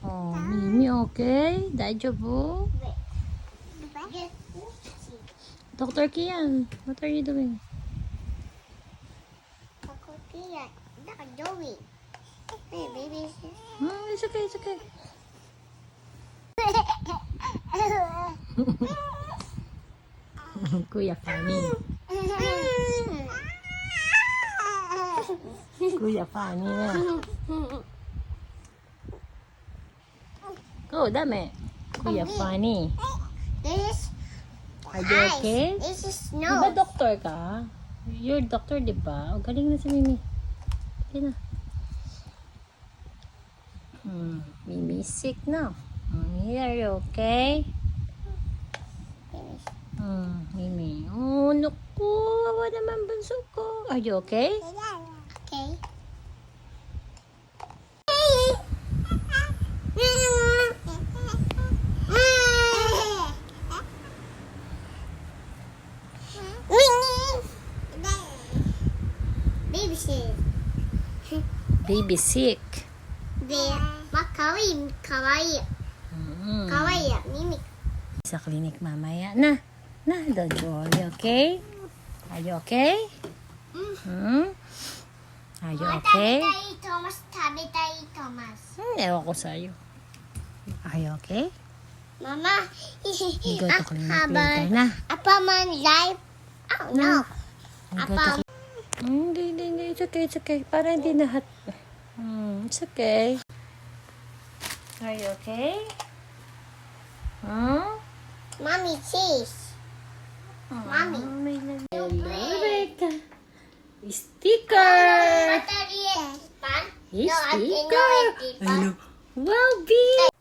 Oh, Mimi, okay? Daijoubu? Dr. Kian, what are you doing? Oh, it's okay, it's okay. Kuya funny. Kuya funny na. Oh, dami. Kuya funny. Are you okay? This is Di no. ba doktor ka? You're doctor, di ba? O, galing na si Mimi. Okay na. Mimi is sick now. Are you okay? Mimi. Oh, naku. Awa naman bunso ko. Are you okay? Okay. Baby sick. Baby sick. Kawaii. Kawaii. Mimi. Sa clinic mamaya. Na, don't worry, okay? Are you okay? Are you okay? Tabi tayo, Thomas. Ewan ko sa'yo. Are you okay? Mama. You go to clinic later na. Apa man live? Oh, no. You go to Hindi. It's okay. Para hindi nahat. It's okay. Are you okay? Mommy, cheese. Mommy. May nag-alert. Sticker! Sticker! Ano? Wow, big!